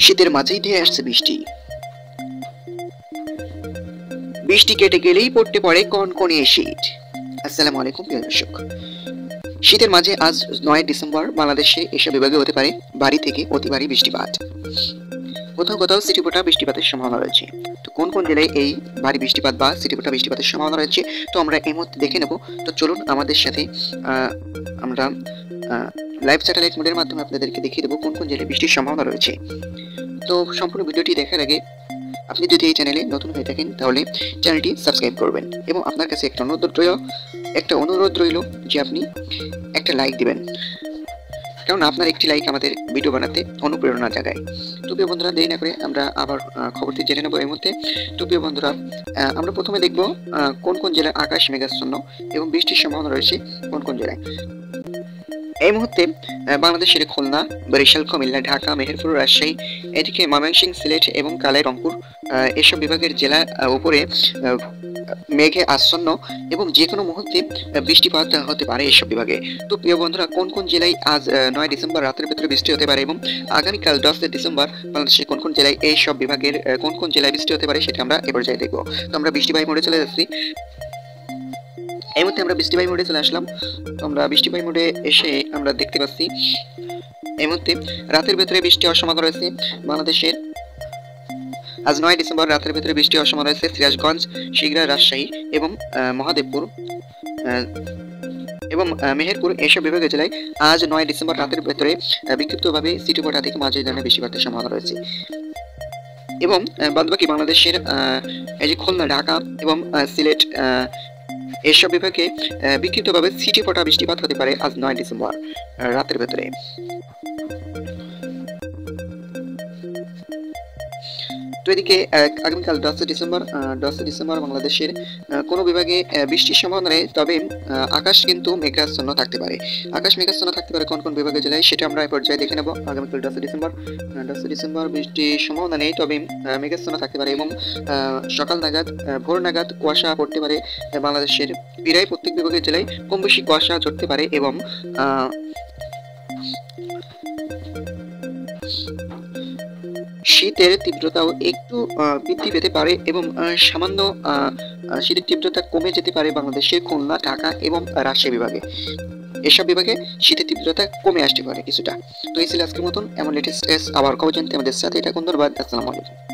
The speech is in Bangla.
শীতের মাঝেই ধেয়ে আসছে বৃষ্টি। বৃষ্টি কেটে গেলেই পড়তে পারে কনকনে শীত। আসসালামু আলাইকুম প্রিয় দর্শক। শীতের মাঝে আজ 9 ডিসেম্বর বাংলাদেশে এসব বিভাগে হতে পারে ভারী থেকে অতি ভারী বৃষ্টিপাত। কোথাও কোথাও সিটিফোঁটা বৃষ্টিপাতের সম্ভাবনা রয়েছে। তো কোন কোন জেলায় এই ভারী বৃষ্টিপাত বা সিটিফোঁটা বৃষ্টিপাতের সম্ভাবনা রয়েছে তো আমরা এই মুহূর্তে দেখে নেব। তো চলুন আমাদের সাথে আমরা লাইভ স্যাটেলাইট মোডের মাধ্যমে আপনাদেরকে দেখিয়ে দেবো কোন কোন জেলায় বৃষ্টির সম্ভাবনা রয়েছে। তো সম্পূর্ণ ভিডিওটি দেখার আগে আপনি যদি এই চ্যানেলে নতুন হয়ে থাকেন তাহলে চ্যানেলটি সাবস্ক্রাইব করবেন এবং আপনার কাছে একটা অনুরোধ রইল যে আপনি একটা লাইক দিবেন, কারণ আপনার একটি লাইক আমাদের ভিডিও বানাতে অনুপ্রেরণা জাগায়। তো প্রিয় বন্ধুরা, দেরি না করে আমরা আবার খবরটি জেনে নেব এই মুহূর্তে। তো প্রিয় বন্ধুরা, আমরা প্রথমে দেখব কোন কোন জেলায় আকাশ মেঘাচ্ছন্ন এবং বৃষ্টির সম্ভাবনা রয়েছে কোন কোন জেলায়। এই মুহূর্তে বাংলাদেশের খুলনা, বরিশাল, কুমিল্লা, ঢাকা, মেহেরপুর, রাজশাহী, এদিকে ময়মনসিংহ, সিলেট এবং কালাই, রংপুর এসব বিভাগের জেলা উপরে মেঘে আচ্ছন্ন এবং যে কোনো মুহূর্তে বৃষ্টিপাত হতে পারে এসব বিভাগে। তো প্রিয় বন্ধুরা, কোন কোন জেলায় আজ 9 ডিসেম্বর রাতের ভেতরে বৃষ্টি হতে পারে এবং আগামীকাল 10 ডিসেম্বর বাংলাদেশের কোন কোন জেলায় এই সব বিভাগের কোন কোন জেলায় বৃষ্টি হতে পারে সেটা আমরা এ পর্যায়ে দেখব। তো আমরা বৃষ্টিবাহী মোডে চলে যাচ্ছি। এই মুহূর্তে আমরা বৃষ্টিবাহী মোডে চলে আসলাম। তো আমরা বৃষ্টিবাহী মোডে এসে আমরা দেখতে পাচ্ছি এই মুহূর্তে রাতের ভেতরে বৃষ্টি হওয়ার সম্ভাবনা রয়েছে বাংলাদেশের। আজ 9 ডিসেম্বর রাতের ভেতরে বৃষ্টি হওয়ার সম্ভাবনা রয়েছে সিরাজগঞ্জ, শিগরা, রাজশাহী এবং মহাদেবপুর এবং মেহেরপুর এসব বিভাগের জেলায় আজ 9 ডিসেম্বর রাতের ভেতরে বিক্ষিপ্তভাবে সিটিফোঁটা থেকে মাঝারি ধরনের বৃষ্টিপাতের সম্ভাবনা রয়েছে এবং বাদবাকি বাংলাদেশের এই যে খুলনা, ঢাকা এবং সিলেট এসব বিভাগে বিক্ষিপ্তভাবে সিটিফোঁটা বৃষ্টিপাত হতে পারে আজ 9 ডিসেম্বর রাতের ভেতরে। তো এদিকে আগামীকাল 10 ডিসেম্বর বাংলাদেশের কোনো বিভাগে বৃষ্টির সম্ভাবনা নেই, তবে আকাশ কিন্তু মেঘাচ্ছন্ন থাকতে পারে। আকাশ মেঘাচ্ছন্ন থাকতে পারে কোন কোন বিভাগের জেলায় সেটা আমরা এই পর্যায়ে দেখে নেব। আগামীকাল 10 ডিসেম্বর বৃষ্টির সম্ভাবনা নেই, তবে মেঘাচ্ছন্ন থাকতে পারে এবং সকাল নাগাদ ভোর নাগাদ কুয়াশা পড়তে পারে বাংলাদেশের প্রায় প্রত্যেক বিভাগের জেলায় কম বেশি কুয়াশা ঝরতে পারে এবং শীতের তীব্রতাও একটু বৃদ্ধি পেতে পারে এবং সামান্য শীতের তীব্রতা কমে যেতে পারে বাংলাদেশের খুলনা, ঢাকা এবং রাজশাহী বিভাগে। এসব বিভাগে শীতের তীব্রতা কমে আসতে পারে কিছুটা। তো এই ছিল আজকের মতন। এমন লেটেস্ট আবার খবর জানতে আমাদের সাথে থাকুন। ধন্যবাদ। আসসালামু আলাইকুম।